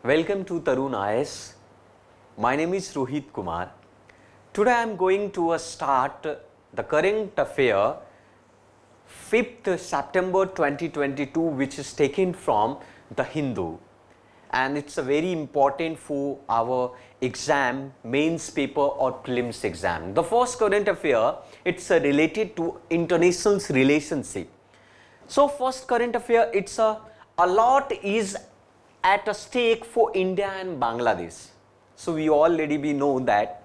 Welcome to Tarun IAS. My name is Rohit Kumar. Today I am going to start the current affair 5th September 2022, which is taken from the Hindu, and it's a very important for our exam, mains paper or prelims exam. The first current affair, it's related to international relationship. So first current affair, it's a lot is at a stake for India and Bangladesh. So we already know that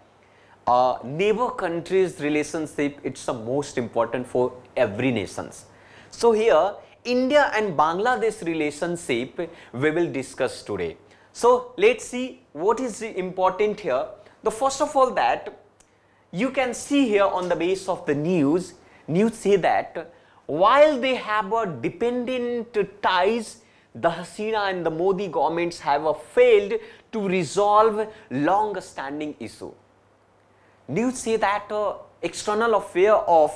neighbor countries relationship, it's the most important for every nations. So here India and Bangladesh relationship we will discuss today. So let's see what is important here. The first of all, that you can see here on the base of the news say that while they have a dependent ties, the Hasina and the Modi governments have failed to resolve long-standing issue. News say that external affair of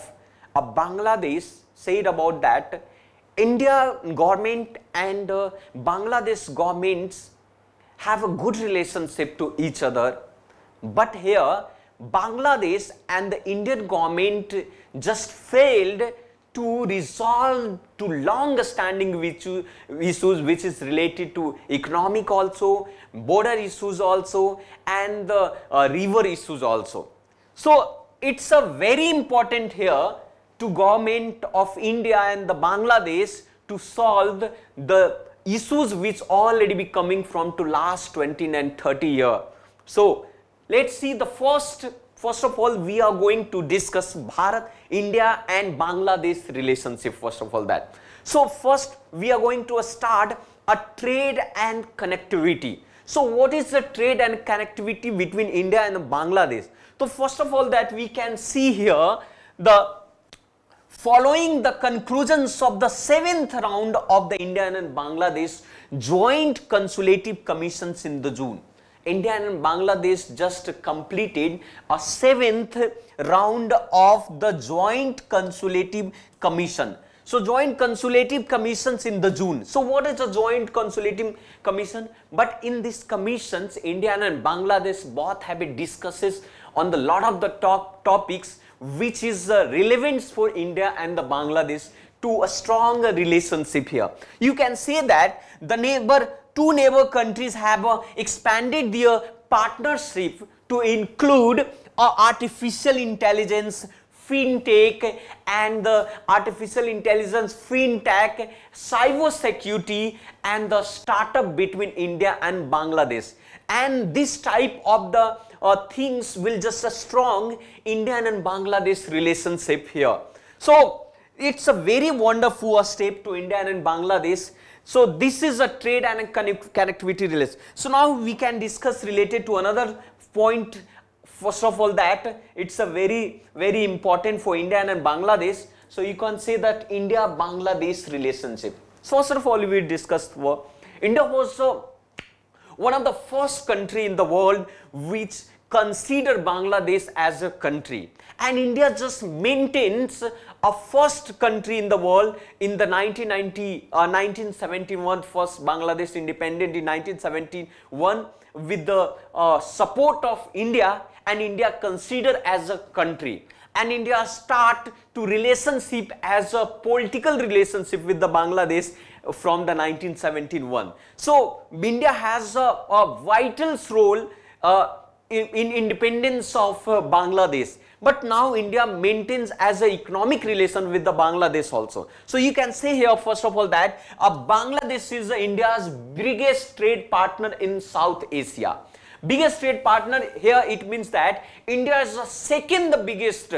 Bangladesh said about that India government and Bangladesh governments have a good relationship to each other, but here Bangladesh and the Indian government just failed to resolve to long-standing issues which is related to economic also, border issues also, and the river issues also. So it's a very important here to government of India and the Bangladesh to solve the issues which already be coming from to last 20 and 30 years. So let's see the first of all, we are going to discuss Bharat, India and Bangladesh relationship first of all that. So first we are going to start a trade and connectivity. So what is the trade and connectivity between India and Bangladesh? So first of all, that we can see here the following the conclusions of the 7th round of the India and Bangladesh joint consultative commissions in the June. India and Bangladesh just completed a 7th round of the joint consultative commission. So joint consultative commissions in the June. So what is a joint consultative commission? But in these commissions, India and Bangladesh both have discusses on the lot of the topics which is relevant for India and the Bangladesh to a strong relationship here. You can say that the two neighbor countries have expanded their partnership to include artificial intelligence, fintech, and the artificial intelligence, fintech, cyber security, and the startup between India and Bangladesh. And this type of the things will just a strong Indian and Bangladesh relationship here. So it's a very wonderful step to India and Bangladesh. So this is a trade and connectivity relation. So now we can discuss related to another point. First of all, that it's a very important for India and Bangladesh. So you can say that India-Bangladesh relationship. So first of all, we discussed India was one of the first country in the world which consider Bangladesh as a country, and India just maintains a first country in the world in the 1971, first Bangladesh independent in 1971 with the support of India, and India considered as a country, and India start to relationship as a political relationship with the Bangladesh from the 1971. So India has a vital role in independence of Bangladesh, but now India maintains as an economic relation with the Bangladesh also. So you can say here first of all that Bangladesh is India's biggest trade partner in South Asia. Biggest trade partner here, it means that India is the second biggest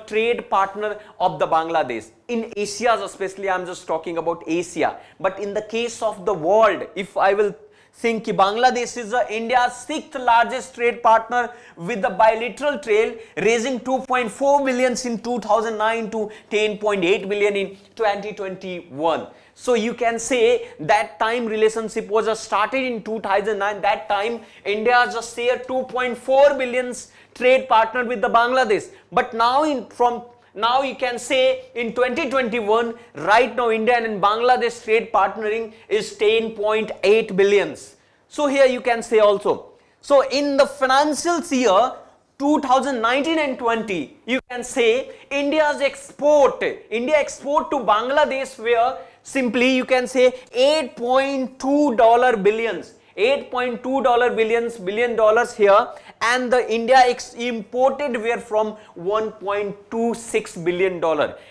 trade partner of the Bangladesh in Asia, especially I'm just talking about Asia. But in the case of the world, if I will think Bangladesh is India's 6th largest trade partner with the bilateral trade, raising 2.4 billion in 2009 to 10.8 billion in 2021. So you can say that time relationship was started in 2009. That time India just shared 2.4 billion trade partner with the Bangladesh. But now now you can say in 2021, right now India and Bangladesh trade partnering is 10.8 billions. So here you can say also, so in the financial year 2019 and 20, you can say India export to Bangladesh were simply you can say $8.2 billion here, and the India imported were from $1.26 billion.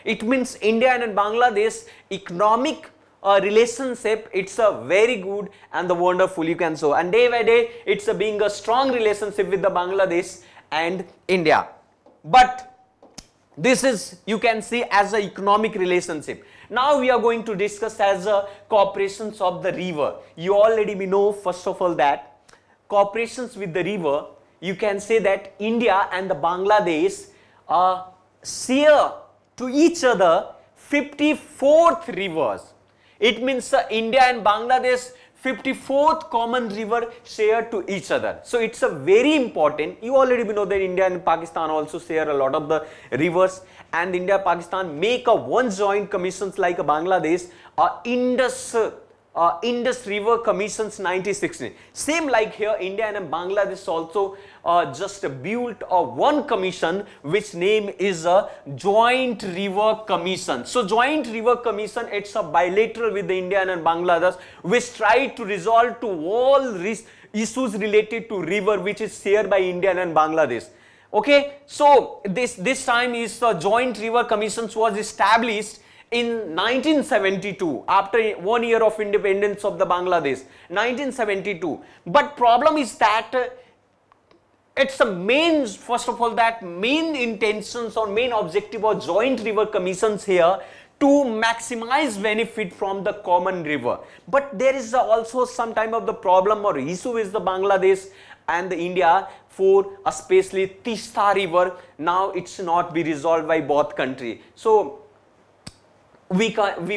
It means India and Bangladesh economic relationship, it's a very good and the wonderful you can say, and day by day it's a being a strong relationship with the Bangladesh and India. But this is you can see as a economic relationship. Now we are going to discuss as a cooperations of the river. You already know first of all that cooperations with the river, you can say that India and the Bangladesh share to each other 54th rivers. It means India and Bangladesh 54th common river share to each other. So it's a very important, you already know that India and Pakistan also share a lot of the rivers, and India and Pakistan make a one joint commissions like Bangladesh, Indus River Commissions 1916. Same like here India and Bangladesh also just built a one commission which name is a Joint River Commission. So Joint River Commission, it's a bilateral with the India and Bangladesh which try to resolve to all issues related to river which is shared by India and Bangladesh. Okay, so this time is the Joint River Commissions was established in 1972 after 1 year of independence of the Bangladesh, 1972. But problem is that it's a main, first of all, that main intentions or main objective of Joint River Commissions here to maximize benefit from the common river. But there is also some time of the problem or issue with the Bangladesh and the India for especially Tista River. Now it's not be resolved by both country. So we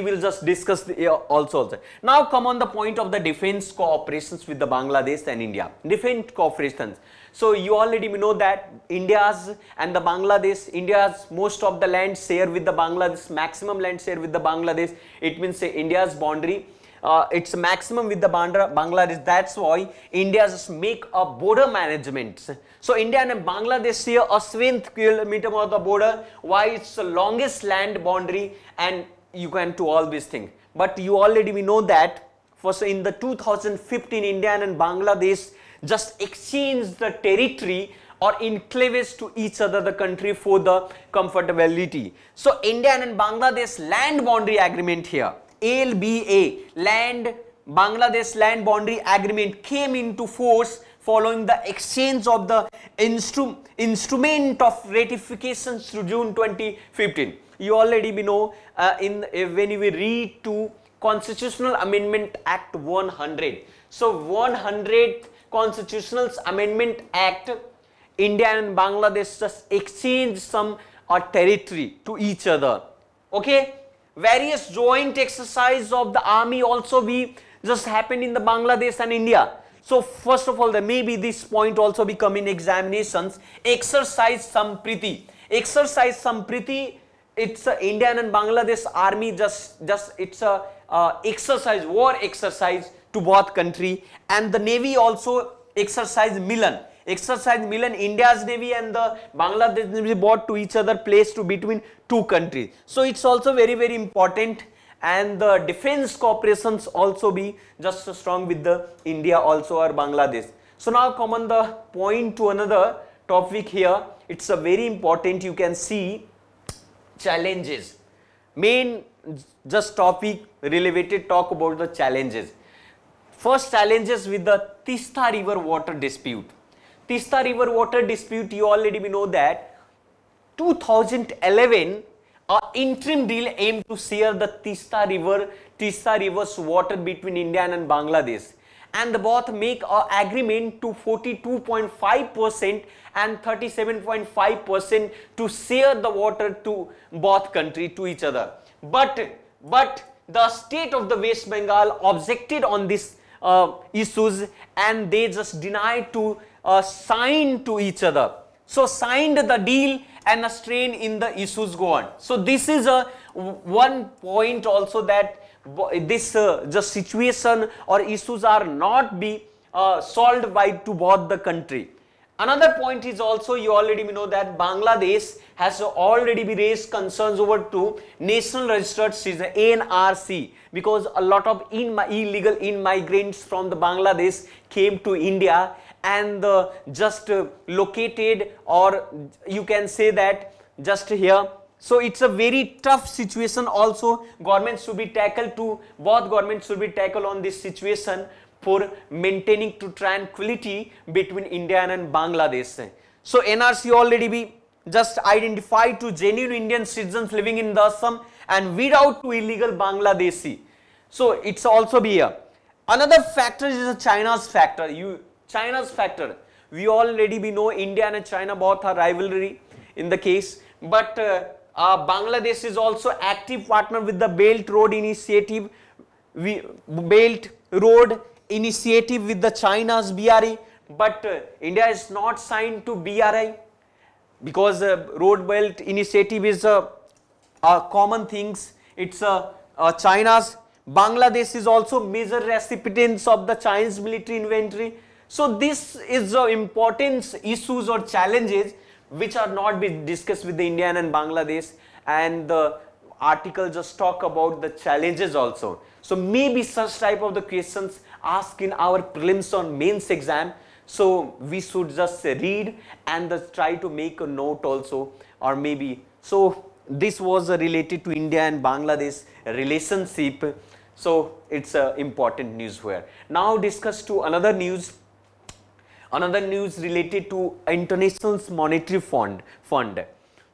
will just discuss also. Now come on the point of the defense cooperations with the Bangladesh and India. Defense cooperations. So you already know that India's and the Bangladesh, India's most of the land share with the Bangladesh, maximum land share with the Bangladesh. It means India's boundary, it's maximum with the Bangladesh. That's why India just make a border management. So India and Bangladesh share a 7 kilometer of the border. Why? It's the longest land boundary and you can do all these things. But you already know that first in the 2015 India and Bangladesh just exchanged the territory or enclaves to each other the country for the comfortability. So India and Bangladesh land boundary agreement here, LBA, Bangladesh land boundary agreement came into force following the exchange of the instrument of ratification through June 2015. You already know when we read to Constitutional Amendment Act 100. So 100th Constitutional Amendment Act, India and Bangladesh just exchange some territory to each other. Okay, various joint exercise of the army also just happened in the Bangladesh and India. So first of all, maybe this point also become in examinations. Exercise Sampriti. Exercise Sampriti. It's a Indian and Bangladesh army just it's a exercise, war exercise to both country, and the navy also exercise Milan. Exercise Milan, India's navy and the Bangladesh navy brought to each other place to between two countries. So it's also very, very important, and the defense cooperations also be just strong with the India also or Bangladesh. So now come on the point to another topic here. It's a very important, you can see challenges. Main just topic related talk about the challenges. First, challenges with the Tista River water dispute. Tista River water dispute, you already know that 2011 an interim deal aimed to share the Tista River's water between India and Bangladesh, and the both make an agreement to 42.5% and 37.5% to share the water to both countries to each other. But the state of the West Bengal objected on this issues, and they just denied to sign to each other. So signed the deal and a strain in the issues go on. So this is a one point also that this just situation or issues are not be solved by to both the country. Another point is also, you already know that Bangladesh has already been raised concerns over to National Registered Citizen NRC, because a lot of illegal immigrants from the Bangladesh came to India and just located, or you can say that just here. So it's a very tough situation also. Government should be tackled to, both governments should be tackled on this situation for maintaining to tranquility between India and Bangladesh. So NRC already be just identified to genuine Indian citizens living in the Assam and weed out to illegal Bangladeshi. So it's also be here. Another factor is China's factor. China's factor. We already know India and China both are rivalry in the case, but Bangladesh is also active partner with the Belt Road Initiative. Belt Road Initiative with the China's BRI, but India is not signed to BRI because Road Belt Initiative is a common things. It's China's. Bangladesh is also major recipients of the Chinese military inventory. So this is the important issues or challenges which are not being discussed with the India and Bangladesh, and the article just talk about the challenges also. So maybe such type of the questions asked in our prelims or mains exam. So we should just read and try to make a note also, or maybe. So this was related to India and Bangladesh relationship. So it's important news here. Now discuss to another news. Another news related to International Monetary Fund.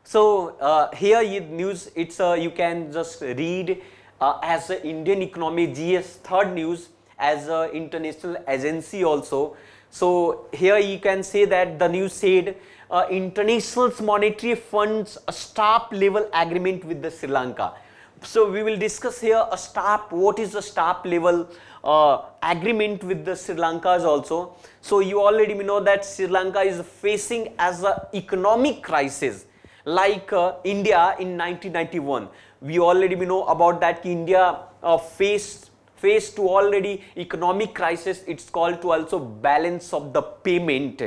So here news, it's you can just read as a Indian economy GS third news as a international agency also. So here you can say that the news said International Monetary Fund's staff level agreement with the Sri Lanka. So we will discuss here a staff, what is the staff level agreement with the Sri Lankas also. So you already know that Sri Lanka is facing as a economic crisis like India in 1991. We already know about that India faced to already economic crisis. It's called to also balance of the payment,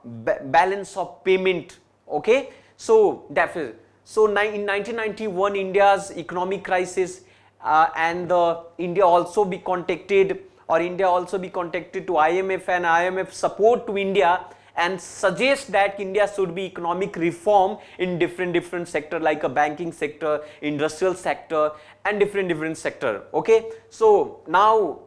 balance of payment. Okay, so definitely. So in 1991 India's economic crisis, and India also be contacted, or India also be contacted to IMF, and IMF support to India and suggest that India should be economic reform in different sector like a banking sector, industrial sector, and different sector. Okay, so now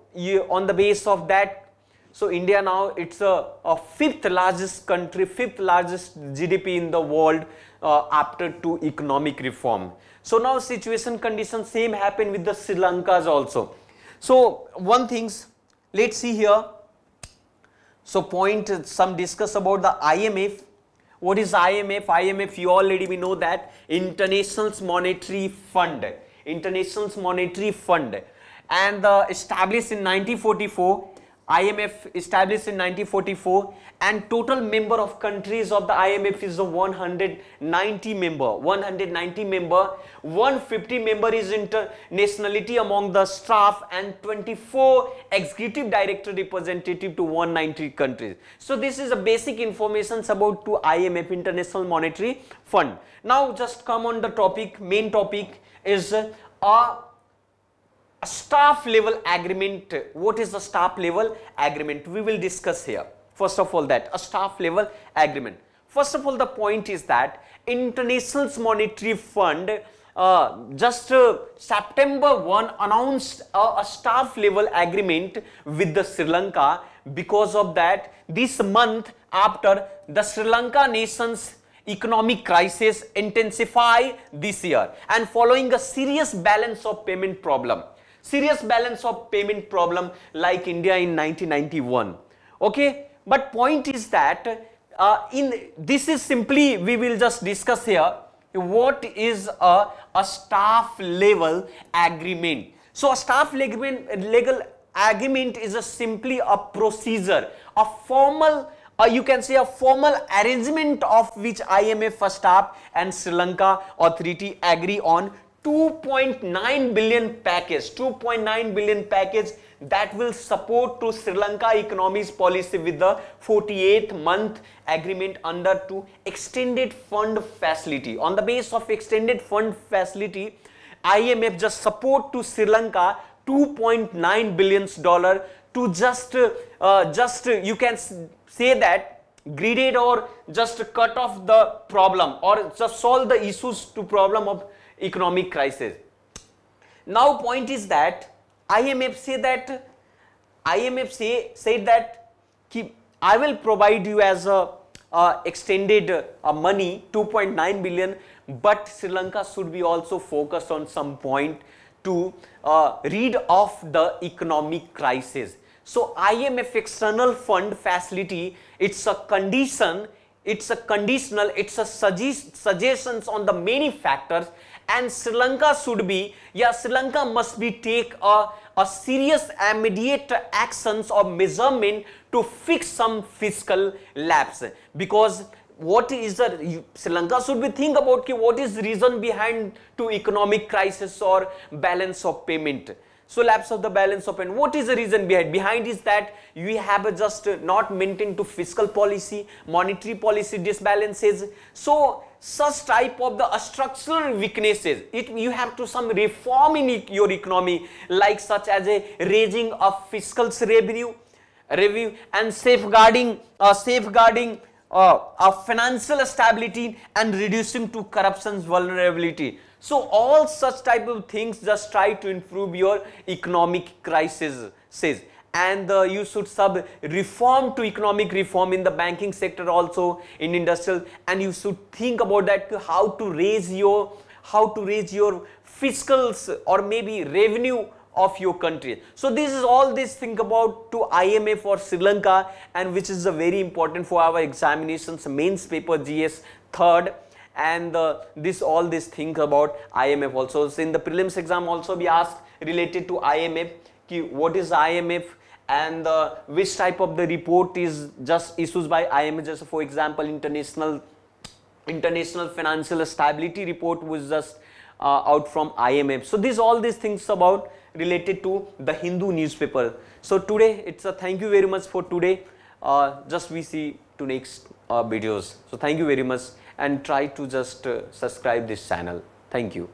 on the base of that, so India now it's a fifth largest country, fifth largest GDP in the world after to economic reform. So now situation condition same happen with the Sri Lankas also. So one things, let's see here. So point some discuss about the IMF. What is IMF? IMF, you already know that International Monetary Fund. International Monetary Fund, and established in 1944. IMF established in 1944, and total member of countries of the IMF is 190 member. 190 member, 150 member is internationality among the staff, and 24 executive director representative to 190 countries. So this is a basic information about to IMF, International Monetary Fund. Now just come on the topic. Main topic is a staff level agreement. What is the staff level agreement? We will discuss here. First of all, that a staff level agreement. First of all, the point is that International Monetary Fund just September 1 announced a staff level agreement with the Sri Lanka. Because of that, this month after the Sri Lanka nation's economic crisis intensify this year, and following a serious balance of payment problem. Serious balance of payment problem like India in 1991. Okay, but point is that this is simply, we will just discuss here what is a staff level agreement. So a staff legal agreement is simply a procedure, a formal, you can say a formal arrangement of which IMF staff and Sri Lanka authority agree on 2.9 billion package, 2.9 billion package that will support to Sri Lanka economy's policy with the 48th month agreement under to extended fund facility. On the base of extended fund facility, IMF just support to Sri Lanka 2.9 billion dollar to just you can say that graded or just cut off the problem or just solve the issues to problem of economic crisis. Now point is that IMF said that I will provide you as a extended money 2.9 billion, but Sri Lanka should be also focused on some point to rid off the economic crisis. So IMF external fund facility, it's a condition, it's a conditional, it's a suggestions on the many factors, and Sri Lanka should be, Sri Lanka must be take a serious immediate actions or measurement to fix some fiscal lapse, because what is the Sri Lanka should be think about what is the reason behind to economic crisis or balance of payment. So lapse of the balance of payment, what is the reason behind? Behind is that we have just not maintained to fiscal policy, monetary policy disbalances. So such type of the structural weaknesses, you have to some reform in your economy, like such as a raising of fiscal revenue and safeguarding of financial stability and reducing to corruption's vulnerability. So all such type of things just try to improve your economic crisis says, and you should sub reform to economic reform in the banking sector also in industrial, and you should think about that how to raise your fiscals or maybe revenue of your country. So this is all this think about to IMF or Sri Lanka, and which is very important for our examinations, mains paper GS 3rd, and all this think about IMF also. So in the prelims exam also be asked related to IMF, what is IMF and which type of the report is just issued by IMF. Just for example, international financial stability report was just out from IMF. So all these things about related to the Hindu newspaper. So today it's a thank you very much for today. Just we see to next videos. So thank you very much, and try to just subscribe this channel. Thank you.